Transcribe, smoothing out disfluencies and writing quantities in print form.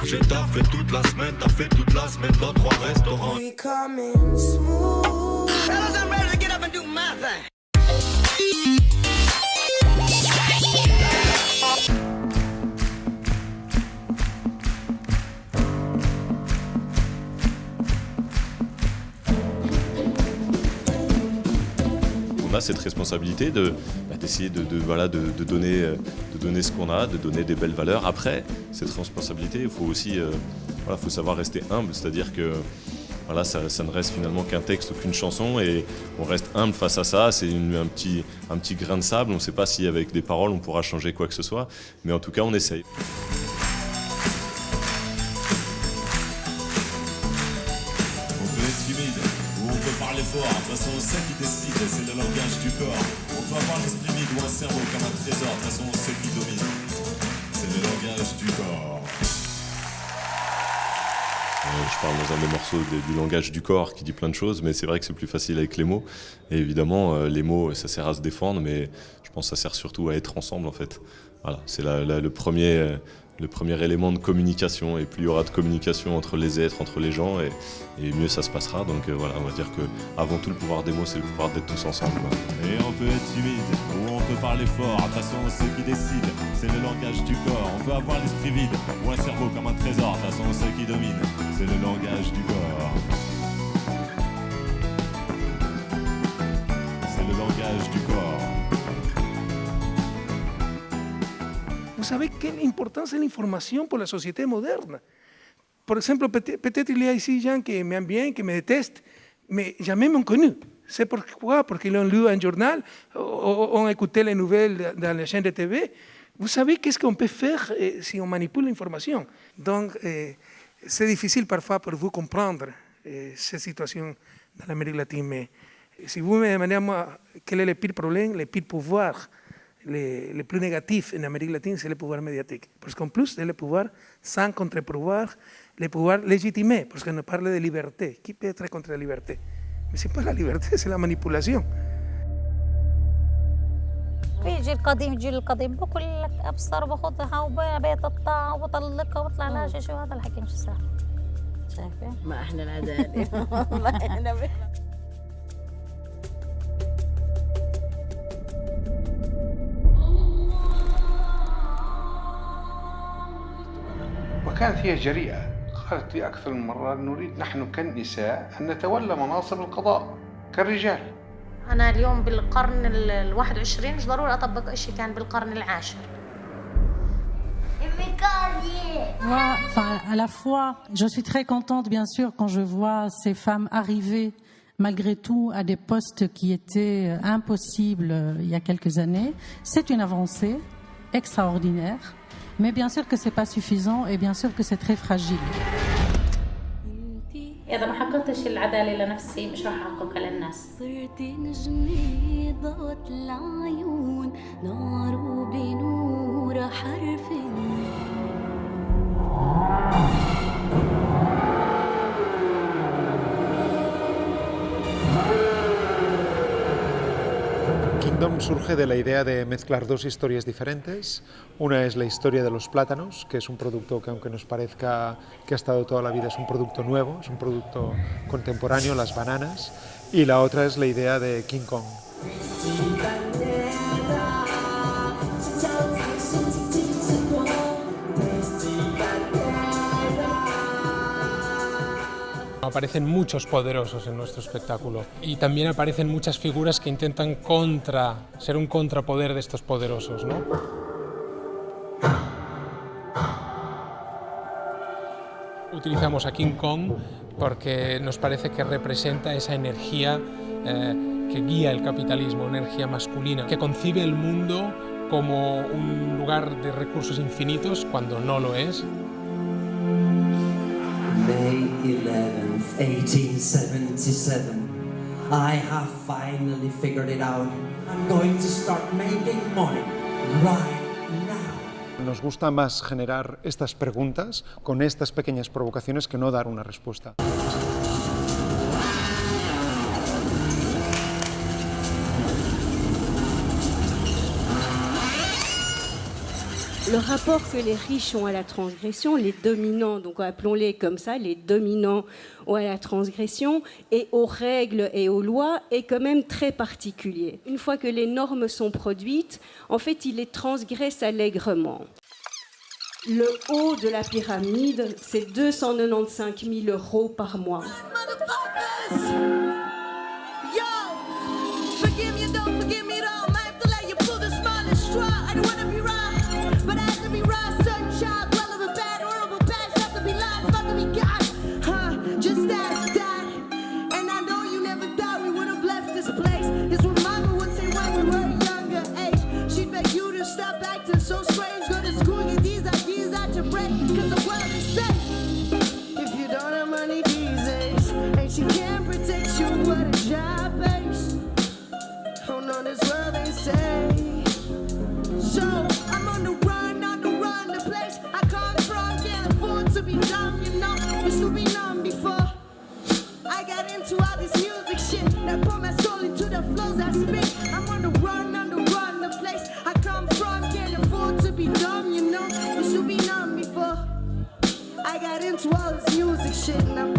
J'ai taffé toute la semaine, t'as fait toute la semaine dans 3 restaurants. We coming smooth. Fellas, I'm ready to get up and do my thing. On a cette responsabilité d'essayer de donner ce qu'on a, de donner des belles valeurs. Après, cette responsabilité, il faut aussi faut savoir rester humble, c'est-à-dire que voilà, ça ne reste finalement qu'un texte, qu'une chanson, et on reste humble face à ça. C'est un petit grain de sable, on ne sait pas si avec des paroles on pourra changer quoi que ce soit, mais en tout cas on essaye. Parler fort, de toute façon on sait qui décide, c'est le langage du corps. On peut avoir l'esprit vide ou un cerveau comme un trésor, de toute façon on sait qui domine, c'est le langage du corps. Je parle dans un des morceaux du langage du corps qui dit plein de choses, mais c'est vrai que c'est plus facile avec les mots. Et évidemment, les mots, ça sert à se défendre, mais je pense que ça sert surtout à être ensemble en fait. Voilà, c'est le premier élément de communication, et plus il y aura de communication entre les êtres, entre les gens, et mieux ça se passera. Donc voilà, on va dire que avant tout le pouvoir des mots, c'est le pouvoir d'être tous ensemble, quoi. Et on peut être timide, ou on peut parler fort, de toute façon on sait qui décide, c'est le langage du corps. On peut avoir l'esprit vide, ou un cerveau comme un trésor, de toute façon on sait qui domine, c'est le langage du corps. C'est le langage du corps. Vous savez quelle importance est l'information pour la société moderne. Par exemple, peut-être il y a ici des gens qui m'aiment bien, qui me détestent, mais jamais m'ont connu. C'est pourquoi? Parce qu'ils ont lu un journal, ont écouté les nouvelles dans les chaînes de TV. Vous savez qu'est-ce qu'on peut faire si on manipule l'information. Donc, c'est difficile parfois pour vous comprendre cette situation dans l'Amérique latine. Mais si vous me demandez à moi quel est le pire problème, le pire pouvoir, le plus négatif en Amérique latine, c'est le pouvoir médiatique. Parce qu'en plus de le pouvoir sans contre-pouvoir, le pouvoir légitimé, parce qu'on parle de liberté. Qui peut être contre la liberté? Mais ce n'est pas la liberté, c'est la manipulation. بيجي القديم الجيل القديم بقول لك ابصر باخذها وبيتقطع وبطلقها وبطلع لها شيء، شو هذا الحكي مش سهل. شايفه؟ ما احنا العدالة والله احنا وكانت هي جريئة، قالت لي أكثر من مرة نريد نحن كالنساء أن نتولى مناصب القضاء كالرجال. أنا اليوم بالقرن ال21 مش ضروري أطبق إشي كان بالقرن العاشر. À la fois, je suis très contente, bien sûr, quand je vois ces femmes arriver malgré tout à des postes qui étaient impossibles il y a quelques années. C'est une avancée extraordinaire, mais bien sûr que c'est pas suffisant et bien sûr que c'est très fragile. إذا ما حققتش العدالة لنفسي مش راح أحققها للناس. صرت نجمي ضوت العيون نار بنور حرف Kingdom surge de la idea de mezclar dos historias diferentes. Una es la historia de los plátanos, que es un producto que, aunque nos parezca que ha estado toda la vida, es un producto nuevo, es un producto contemporáneo, las bananas. Y la otra es la idea de King Kong. Aparecen muchos poderosos en nuestro espectáculo y también aparecen muchas figuras que intentan ser un contrapoder de estos poderosos, ¿no? Utilizamos a King Kong porque nos parece que representa esa energía que guía el capitalismo, una energía masculina, que concibe el mundo como un lugar de recursos infinitos cuando no lo es. May 11th, 1877. I have finally figured it out. I'm going to start making money right now. Nos gusta más generar estas preguntas con estas pequeñas provocaciones que no dar una respuesta. Le rapport que les riches ont à la transgression, les dominants, donc appelons-les comme ça, les dominants ont à la transgression et aux règles et aux lois est quand même très particulier. Une fois que les normes sont produites, en fait, ils les transgressent allègrement. Le haut de la pyramide, c'est 295 000 € par mois. All this music shit and I'm